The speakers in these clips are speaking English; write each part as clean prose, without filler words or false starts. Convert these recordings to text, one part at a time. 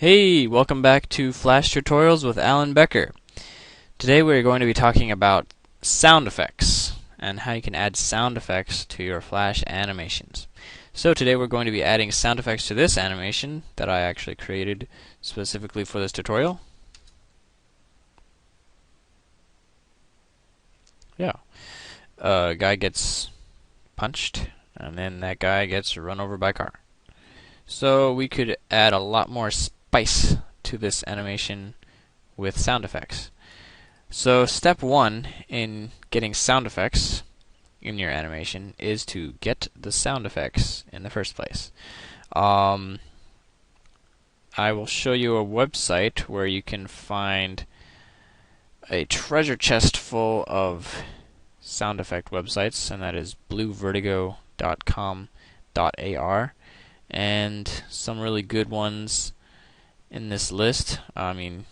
Hey, welcome back to Flash Tutorials with Alan Becker. Today we're going to be talking about sound effects and how you can add sound effects to your Flash animations. So today we're going to be adding sound effects to this animation that I actually created specifically for this tutorial. Yeah. A guy gets punched and then that guy gets run over by a car. So we could add a lot more spice to this animation with sound effects. So step one in getting sound effects in your animation is to get the sound effects in the first place. I will show you a website where you can find a treasure chest full of sound effect websites, and that is bluevertigo.com.ar. And some really good ones in this list. I mean,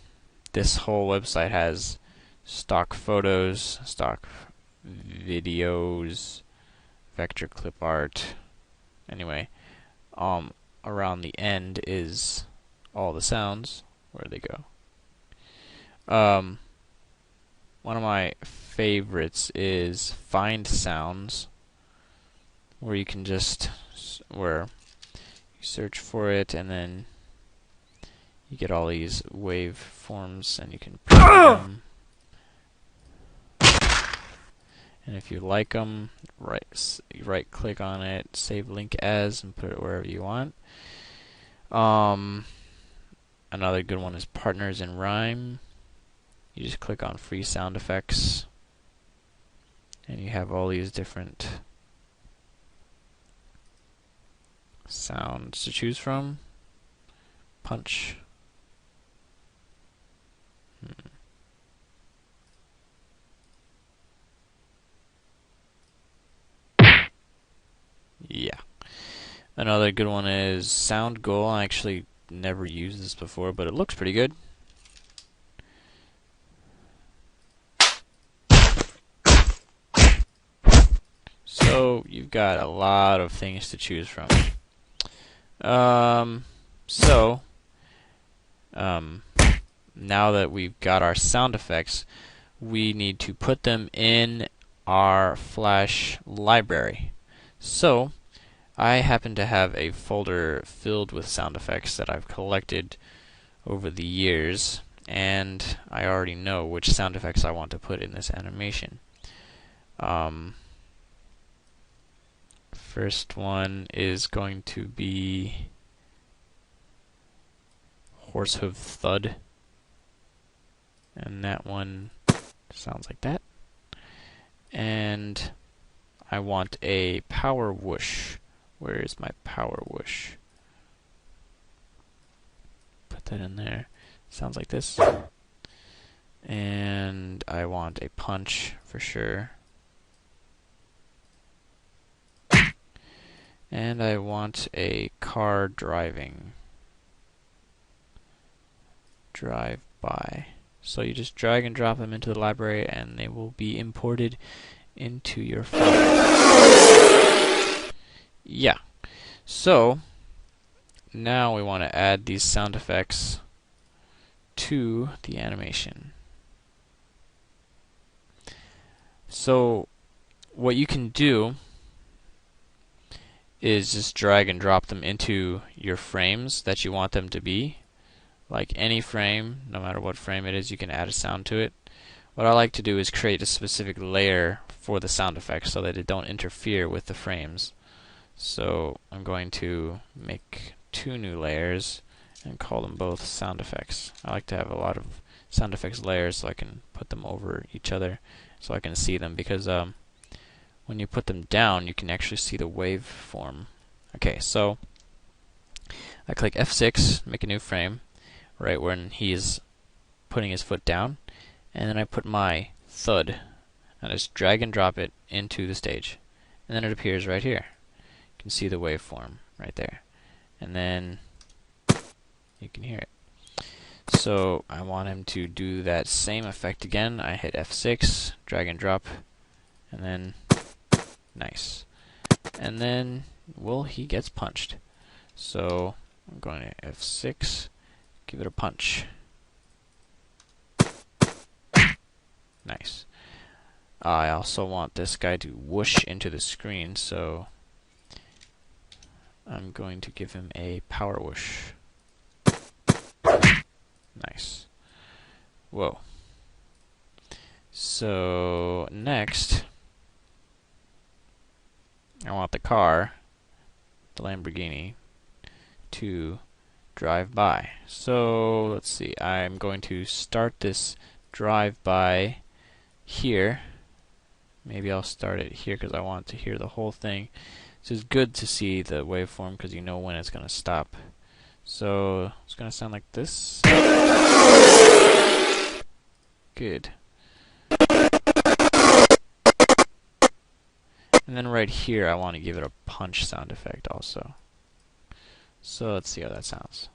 this whole website has stock photos, stock videos, vector clip art. Anyway, around the end is all the sounds. Where they go? One of my favorites is Find Sounds, where you can just search for it, and then you get all these waveforms, and you can play them. And if you like them, right-click on it, save link as, and put it wherever you want. Another good one is Partners in Rhyme. You just click on free sound effects, and you have all these different sounds to choose from. Punch. Yeah. Another good one is Sound Goal. I actually never used this before, but it looks pretty good. So you've got a lot of things to choose from. Now that we've got our sound effects, we need to put them in our Flash library. So I happen to have a folder filled with sound effects that I've collected over the years, and I already know which sound effects I want to put in this animation. First one is going to be horse hoof thud, and that one sounds like that. And I want a power whoosh. Where is my power whoosh? Put that in there. Sounds like this. And I want a punch for sure. And I want a car driving. Drive by. So you just drag and drop them into the library, and they will be imported into your file. Yeah. So now we want to add these sound effects to the animation. So what you can do is just drag and drop them into your frames that you want them to be. Like any frame, no matter what frame it is, you can add a sound to it. What I like to do is create a specific layer for the sound effects so that it don't interfere with the frames. So I'm going to make 2 new layers and call them both sound effects. I like to have a lot of sound effects layers so I can put them over each other so I can see them, because when you put them down, you can actually see the waveform. Okay, so I click F6, make a new frame, right when he's putting his foot down, and then I put my thud, and I just drag and drop it into the stage, and then it appears right here. You can see the waveform right there, and then you can hear it. So I want him to do that same effect again. I hit F6, drag and drop, and then nice. And then, well, he gets punched. So I'm going to F6, give it a punch. Nice. I also want this guy to whoosh into the screen, so I'm going to give him a power whoosh. Nice. Whoa. So next, I want the car, the Lamborghini, to drive by. So let's see, I'm going to start this drive by here. Maybe I'll start it here because I want to hear the whole thing. So it's good to see the waveform because you know when it's going to stop. So it's going to sound like this. Good. And then right here I want to give it a punch sound effect also. So let's see how that sounds.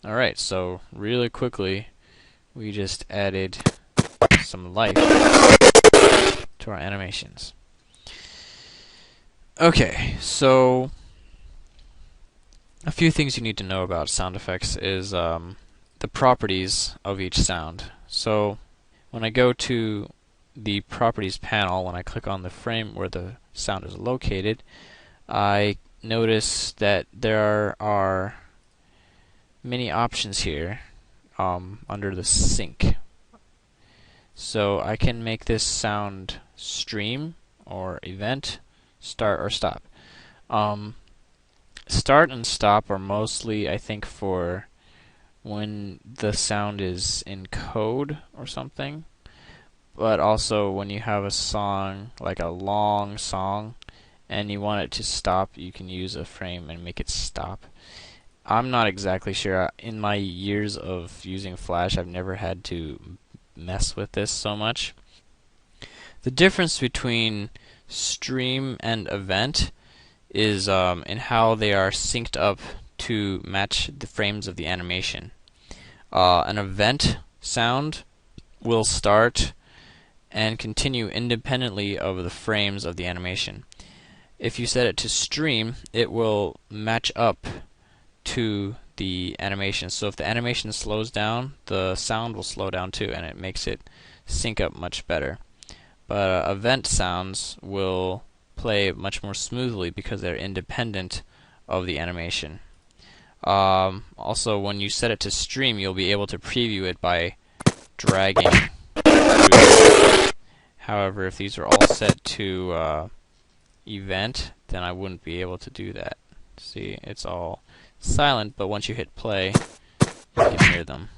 Alright, so really quickly we just added some life to our animations. Okay, so a few things you need to know about sound effects is the properties of each sound. So when I go to the properties panel, when I click on the frame where the sound is located, I notice that there are many options here under the sync. So I can make this sound stream or event, start or stop. Start and stop are mostly, I think, for when the sound is in code or something, but also when you have a song, like a long song, and you want it to stop, you can use a frame and make it stop. I'm not exactly sure. In my years of using Flash, I've never had to mess with this so much. The difference between stream and event is in how they are synced up to match the frames of the animation. An event sound will start and continue independently of the frames of the animation. If you set it to stream, it will match up to the animation. So if the animation slows down, the sound will slow down too, and it makes it sync up much better. But event sounds will play much more smoothly because they're independent of the animation. Also, when you set it to stream, you'll be able to preview it by dragging through. However, if these are all set to event, then I wouldn't be able to do that. See, it's all silent, but once you hit play, you can hear them.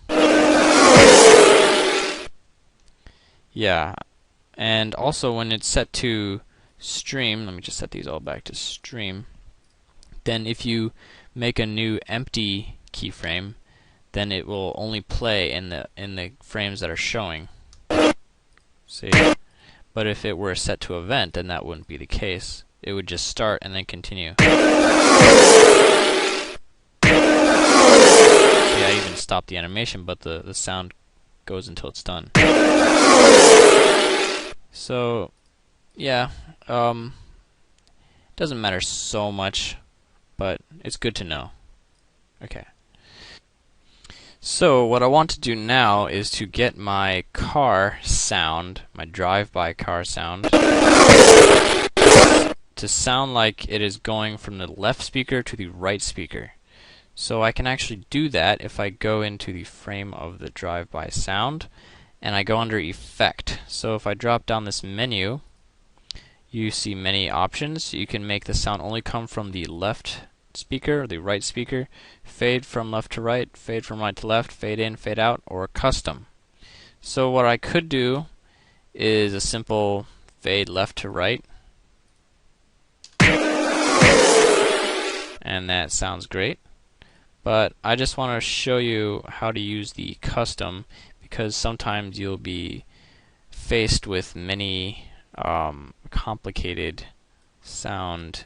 Yeah, and also when it's set to stream, let me just set these all back to stream, then if you make a new empty keyframe, then it will only play in the frames that are showing. See? But if it were set to event, then that wouldn't be the case. It would just start and then continue. See, I even stopped the animation, but the sound goes until it's done. So, yeah, doesn't matter so much, but it's good to know. Okay. So what I want to do now is to get my car sound, my drive-by car sound, to sound like it is going from the left speaker to the right speaker. So I can actually do that if I go into the frame of the drive-by sound and I go under Effect. So if I drop down this menu, you see many options. You can make the sound only come from the left speaker, the right speaker, fade from left to right, fade from right to left, fade in, fade out, or custom. So what I could do is a simple fade left to right, and that sounds great. But I just want to show you how to use the custom, because sometimes you'll be faced with many complicated sound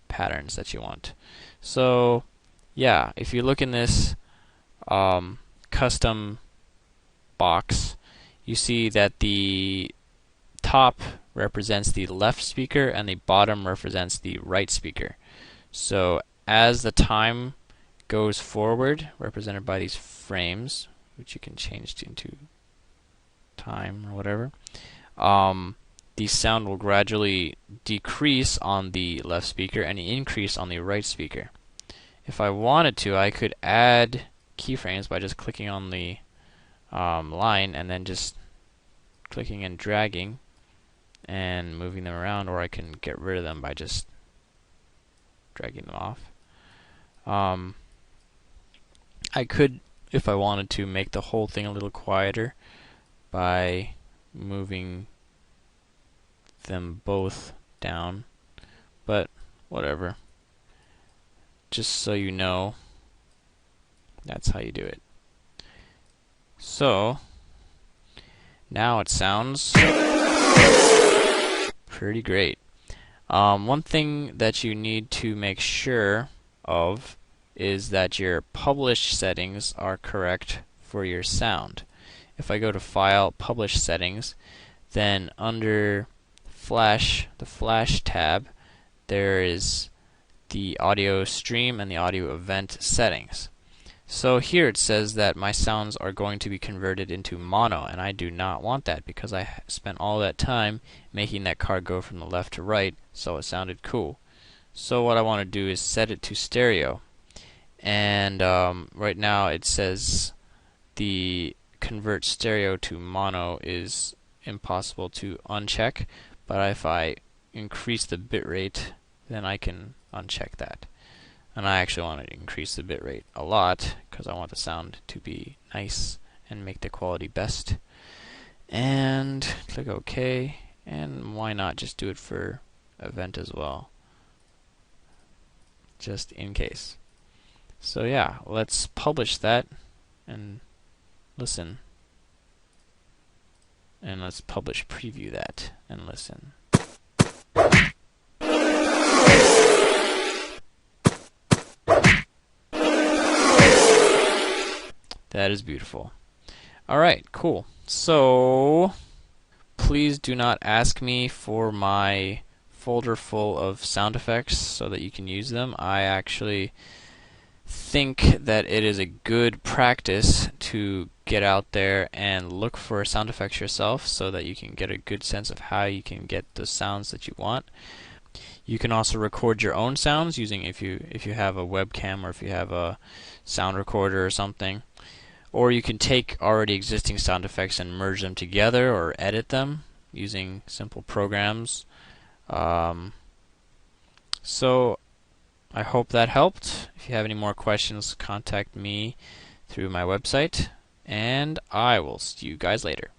patterns that you want. So yeah, if you look in this custom box, you see that the top represents the left speaker and the bottom represents the right speaker. So as the time goes forward, represented by these frames, which you can change into time or whatever, the sound will gradually decrease on the left speaker and increase on the right speaker. If I wanted to, I could add keyframes by just clicking on the line and then just clicking and dragging and moving them around, or I can get rid of them by just dragging them off. I could, if I wanted to, make the whole thing a little quieter by moving them both down, but whatever. Just so you know, that's how you do it. So now it sounds pretty great. One thing that you need to make sure of is that your publish settings are correct for your sound. If I go to File, Publish Settings, then under Flash, the Flash tab, there is the audio stream and the audio event settings. So here it says that my sounds are going to be converted into mono, and I do not want that because I spent all that time making that card go from the left to right so it sounded cool. So what I want to do is set it to stereo, and right now it says the convert stereo to mono is impossible to uncheck, but if I increase the bitrate, then I can uncheck that. And I actually want to increase the bitrate a lot because I want the sound to be nice and make the quality best. And click OK, and why not just do it for event as well, just in case. So yeah, let's publish that and listen. And let's publish preview that and listen. That is beautiful. Alright, cool. So please do not ask me for my folder full of sound effects so that you can use them. I actually think that it is a good practice to get out there and look for sound effects yourself so that you can get a good sense of how you can get the sounds that you want. You can also record your own sounds using, if you have a webcam or if you have a sound recorder or something. Or you can take already existing sound effects and merge them together or edit them using simple programs. So I hope that helped. If you have any more questions, contact me through my website, and I will see you guys later.